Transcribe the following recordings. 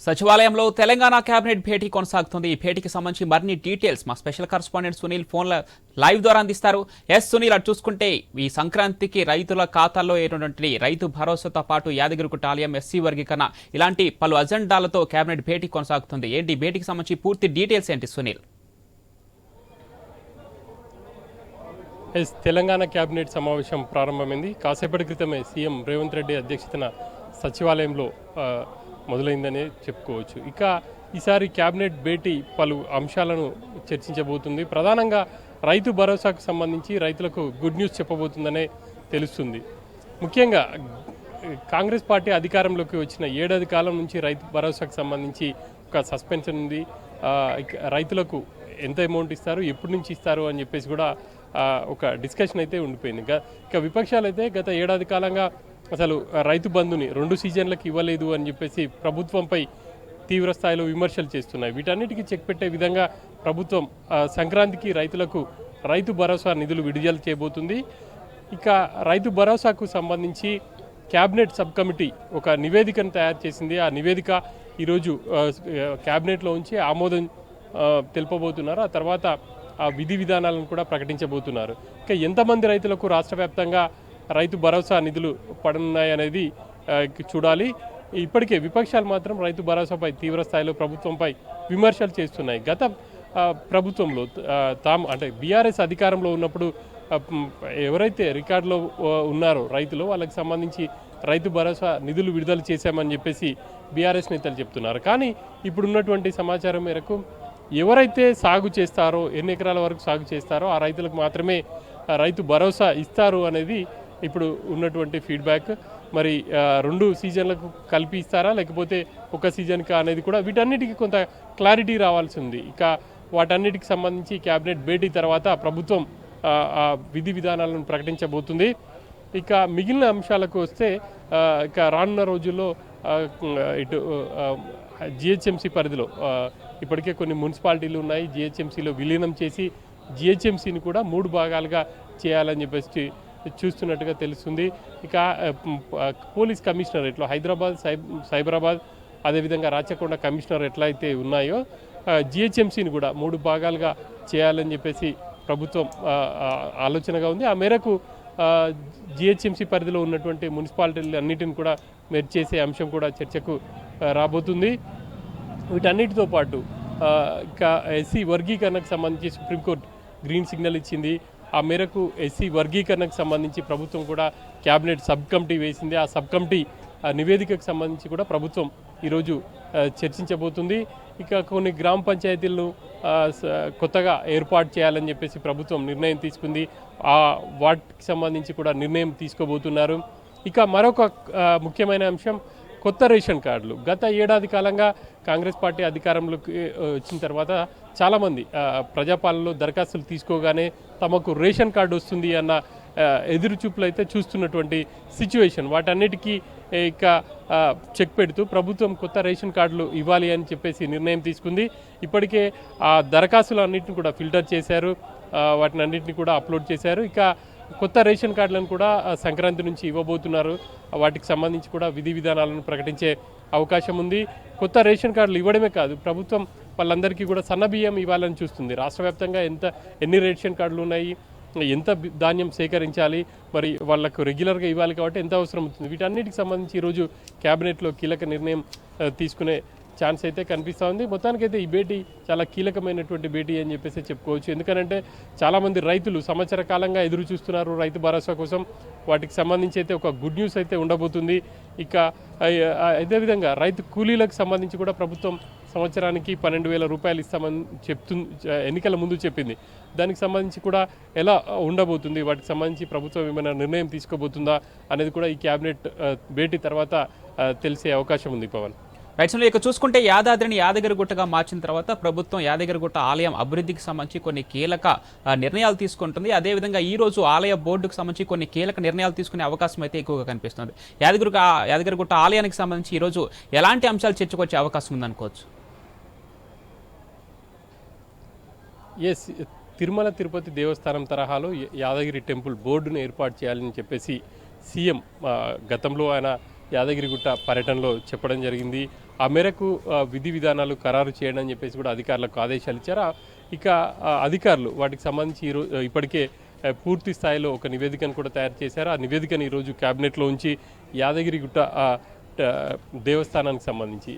సచివాలయంలో తెలంగాణ కేబినెట్ భేటీ కొనసాగుతుంది. ఈ భేటీకి సంబంధించి మరిన్ని డీటెయిల్స్ మా special correspondent Sunil phone live ద్వారా అందిస్తారు. సునీల్, అటు చూసుకుంటే ఈ సంక్రాంతికి రైతుల ఖాతాల్లో ఏటువంటి రైతు భరోసాతో పాటు యాదగిరిగుట్ట ఆలయం, ఎస్సీ వర్గీకరణ ఇలాంటి పలు అజెండాలతో కేబినెట్ భేటీ కొనసాగుతుంది. ఏంటి భేటీకి సంబంధించి పూర్తి డీటెయిల్స్ ఏంటి సునీల్? తెలంగాణ కేబినెట్ సమావేశం ప్రారంభమైంది. కాసేపటి క్రితమే సీఎం రేవంత్ రెడ్డి అధ్యక్షతన సచివాలయంలో మొదలైందనే చెప్పుకోవచ్చు. ఇక ఈసారి కేబినెట్ భేటీ పలు అంశాలను చర్చించబోతుంది. ప్రధానంగా రైతు భరోసాకు సంబంధించి రైతులకు గుడ్ న్యూస్ చెప్పబోతుందనే తెలుస్తుంది. ముఖ్యంగా కాంగ్రెస్ పార్టీ అధికారంలోకి వచ్చిన ఏడాది కాలం నుంచి రైతు భరోసాకు సంబంధించి ఒక సస్పెన్షన్ ఉంది. రైతులకు ఎంత అమౌంట్ ఇస్తారు, ఎప్పటి నుంచి ఇస్తారు అని చెప్పేసి కూడా ఒక డిస్కషన్ అయితే ఉండిపోయింది. ఇక విపక్షాలు అయితే గత ఏడాది కాలంగా అసలు రైతు బంధుని 2 సీజన్లకు ఇవ్వలేదు అని చెప్పేసి ప్రభుత్వంపై తీవ్ర స్థాయిలో విమర్శలు చేస్తున్నాయి. వీటన్నిటికీ చెక్ పెట్టే విధంగా ప్రభుత్వం సంక్రాంతికి రైతులకు రైతు భరోసా నిధులు విడుదల చేయబోతుంది. ఇక రైతు భరోసాకు సంబంధించి క్యాబినెట్ సబ్ కమిటీ ఒక నివేదికను తయారు చేసింది. ఆ నివేదిక ఈరోజు క్యాబినెట్లో ఉంచి ఆమోదం తెలుపబోతున్నారు. ఆ తర్వాత ఆ విధి విధానాలను కూడా ప్రకటించబోతున్నారు. ఇక ఎంతమంది రైతులకు రాష్ట్ర వ్యాప్తంగా రైతు భరోసా నిధులు పడనున్నాయనేది చూడాలి. ఇప్పటికే విపక్షాలు మాత్రం రైతు భరోసాపై తీవ్ర స్థాయిలో ప్రభుత్వంపై విమర్శలు చేస్తున్నాయి. గత ప్రభుత్వంలో అంటే బీఆర్ఎస్ అధికారంలో ఉన్నప్పుడు ఎవరైతే రికార్డులో ఉన్నారో రైతులు, వాళ్ళకి సంబంధించి రైతు భరోసా నిధులు విడుదల చేశామని చెప్పేసి బీఆర్ఎస్ నేతలు చెప్తున్నారు. కానీ ఇప్పుడున్నటువంటి సమాచారం మేరకు ఎవరైతే సాగు చేస్తారో, ఎన్ని ఎకరాల వరకు సాగు చేస్తారో ఆ రైతులకు మాత్రమే రైతు భరోసా ఇస్తారు అనేది ఇప్పుడు ఉన్నటువంటి ఫీడ్బ్యాక్. మరి 2 సీజన్లకు కలిపి ఇస్తారా లేకపోతే ఒక సీజన్కా అనేది కూడా వీటన్నిటికీ కొంత క్లారిటీ రావాల్సి ఉంది. ఇక వాటన్నిటికి సంబంధించి క్యాబినెట్ భేటీ తర్వాత ప్రభుత్వం విధి విధానాలను ప్రకటించబోతుంది. ఇక మిగిలిన అంశాలకు వస్తే ఇక రానున్న రోజుల్లో ఇటు జిహెచ్ఎంసీ పరిధిలో ఇప్పటికే కొన్ని మున్సిపాలిటీలు ఉన్నాయి. జిహెచ్ఎంసీలో విలీనం చేసి జిహెచ్ఎంసీని కూడా 3 భాగాలుగా చేయాలని చెప్పేసి చూస్తున్నట్టుగా తెలుస్తుంది. ఇక పోలీస్ కమిషనరేట్లో హైదరాబాద్, సైబరాబాద్, అదేవిధంగా రాచకొండ కమిషనరేట్లు అయితే ఉన్నాయో జిహెచ్ఎంసీని కూడా 3 భాగాలుగా చేయాలని చెప్పేసి ప్రభుత్వం ఆలోచనగా ఉంది. ఆ మేరకు జిహెచ్ఎంసీ పరిధిలో ఉన్నటువంటి మున్సిపాలిటీలు అన్నిటిని కూడా మెర్జ్ చేసే అంశం కూడా చర్చకు రాబోతుంది. వీటన్నిటితో పాటు ఇక ఎస్సీ వర్గీకరణకు సంబంధించి సుప్రీంకోర్టు గ్రీన్ సిగ్నల్ ఇచ్చింది. ఆ మేరకు ఎస్సీ వర్గీకరణకు సంబంధించి ప్రభుత్వం కూడా క్యాబినెట్ సబ్ కమిటీ వేసింది. ఆ సబ్ కమిటీ నివేదికకు సంబంధించి కూడా ప్రభుత్వం ఈరోజు చర్చించబోతుంది. ఇక కొన్ని గ్రామ పంచాయతీలను కొత్తగా ఏర్పాటు చేయాలని చెప్పేసి ప్రభుత్వం నిర్ణయం తీసుకుంది. వాటికి సంబంధించి కూడా నిర్ణయం తీసుకోబోతున్నారు. ఇక మరొక ముఖ్యమైన అంశం కొత్త రేషన్ కార్డులు. గత ఏడాది కాలంగా కాంగ్రెస్ పార్టీ అధికారంలోకి వచ్చిన తర్వాత చాలామంది ప్రజాపాలనలో దరఖాస్తులు తీసుకోగానే తమకు రేషన్ కార్డు వస్తుంది అన్న ఎదురుచూపులు అయితే చూస్తున్నటువంటి సిచ్యువేషన్. వాటన్నిటికీ ఇక చెక్ పెడుతూ ప్రభుత్వం కొత్త రేషన్ కార్డులు ఇవ్వాలి అని చెప్పేసి నిర్ణయం తీసుకుంది. ఇప్పటికే ఆ దరఖాస్తులు అన్నింటిని కూడా ఫిల్టర్ చేశారు, వాటిని అన్నింటినీ కూడా అప్లోడ్ చేశారు. ఇక కొత్త రేషన్ కార్డులను కూడా సంక్రాంతి నుంచి ఇవ్వబోతున్నారు. వాటికి సంబంధించి కూడా విధి విధానాలను ప్రకటించే అవకాశం ఉంది. కొత్త రేషన్ కార్డులు ఇవ్వడమే కాదు, ప్రభుత్వం వాళ్ళందరికీ కూడా సన్నబియ్యం ఇవ్వాలని చూస్తుంది. రాష్ట్ర వ్యాప్తంగా ఎన్ని రేషన్ కార్డులు ఉన్నాయి, ఎంత ధాన్యం సేకరించాలి, మరి వాళ్లకు రెగ్యులర్గా ఇవ్వాలి కాబట్టి ఎంత అవసరం అవుతుంది, వీటన్నిటికి సంబంధించి ఈరోజు క్యాబినెట్లో కీలక నిర్ణయం తీసుకునే ఛాన్స్ అయితే కనిపిస్తూ ఉంది. మొత్తానికైతే ఈ భేటీ చాలా కీలకమైనటువంటి భేటీ అని చెప్పేసి చెప్పుకోవచ్చు. ఎందుకంటే చాలామంది రైతులు సంవత్సర కాలంగా ఎదురు చూస్తున్నారు రైతు భరోసా కోసం. వాటికి సంబంధించి అయితే ఒక గుడ్ న్యూస్ అయితే ఉండబోతుంది. ఇక అదేవిధంగా రైతు కూలీలకు సంబంధించి కూడా ప్రభుత్వం సంవత్సరానికి 12,000 రూపాయలు ఇస్తామని ఎన్నికల ముందు చెప్పింది. దానికి సంబంధించి కూడా ఎలా ఉండబోతుంది, వాటికి సంబంధించి ప్రభుత్వం ఏమైనా నిర్ణయం తీసుకోబోతుందా అనేది కూడా ఈ క్యాబినెట్ భేటీ తర్వాత తెలిసే అవకాశం ఉంది. పవన్, రైట్. ఇక చూసుకుంటే యాదాద్రిని యాదగిరిగుట్టగా మార్చిన తర్వాత ప్రభుత్వం యాదగిరిగుట్ట ఆలయం అభివృద్ధికి సంబంధించి కొన్ని కీలక నిర్ణయాలు తీసుకుంటుంది. అదేవిధంగా ఈ రోజు ఆలయ బోర్డుకు సంబంధించి కొన్ని కీలక నిర్ణయాలు తీసుకునే అవకాశం అయితే ఎక్కువగా కనిపిస్తుంది. యాదగిరిగుట్ట ఆలయానికి సంబంధించి ఈరోజు ఎలాంటి అంశాలు చర్చకొచ్చే అవకాశం ఉందనుకోవచ్చు? తిరుమల తిరుపతి దేవస్థానం తరహాలో యాదగిరి టెంపుల్ బోర్డును ఏర్పాటు చేయాలని చెప్పేసి సీఎం గతంలో ఆయన యాదగిరిగుట్ట పర్యటనలో చెప్పడం జరిగింది. ఆ మేరకు విధి విధానాలు ఖరారు చేయడం అని చెప్పేసి కూడా అధికారులకు ఆదేశాలు ఇచ్చారు. ఇక అధికారులు వాటికి సంబంధించి ఇప్పటికే పూర్తి స్థాయిలో ఒక నివేదికను కూడా తయారు చేశారు. ఆ నివేదికను ఈరోజు క్యాబినెట్లో ఉంచి యాదగిరిగుట్ట దేవస్థానానికి సంబంధించి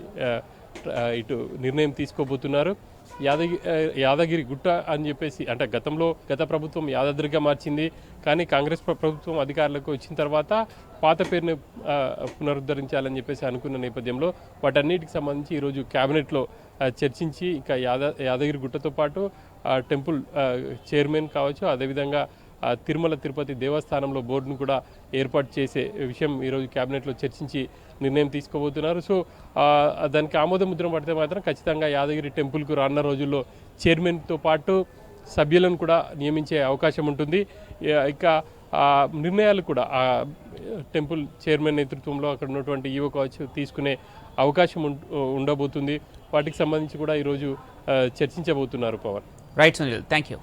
ఇటు నిర్ణయం తీసుకోబోతున్నారు. యాదగిరి గుట్ట అని చెప్పేసి అంటే గత ప్రభుత్వం యాదాద్రిగా మార్చింది. కానీ కాంగ్రెస్ ప్రభుత్వం అధికారులకు వచ్చిన తర్వాత పాత పేరుని పునరుద్ధరించాలని చెప్పేసి అనుకున్న నేపథ్యంలో వాటన్నిటికి సంబంధించి ఈరోజు క్యాబినెట్లో చర్చించి ఇక యాదగిరి గుట్టతో పాటు టెంపుల్ చైర్మన్ కావచ్చు, అదేవిధంగా తిరుమల తిరుపతి దేవస్థానంలో బోర్డును కూడా ఏర్పాటు చేసే విషయం ఈరోజు క్యాబినెట్లో చర్చించి నిర్ణయం తీసుకోబోతున్నారు. సో దానికి ఆమోద ముద్ర పడితే మాత్రం ఖచ్చితంగా యాదగిరి టెంపుల్కు రానున్న రోజుల్లో చైర్మన్తో పాటు సభ్యులను కూడా నియమించే అవకాశం ఉంటుంది. ఇక నిర్ణయాలు కూడా టెంపుల్ చైర్మన్ నేతృత్వంలో అక్కడ ఉన్నటువంటి ఈవో కావచ్చు తీసుకునే అవకాశం ఉండబోతుంది. వాటికి సంబంధించి కూడా ఈరోజు చర్చించబోతున్నారు. Pawan. Right Sunil, thank you.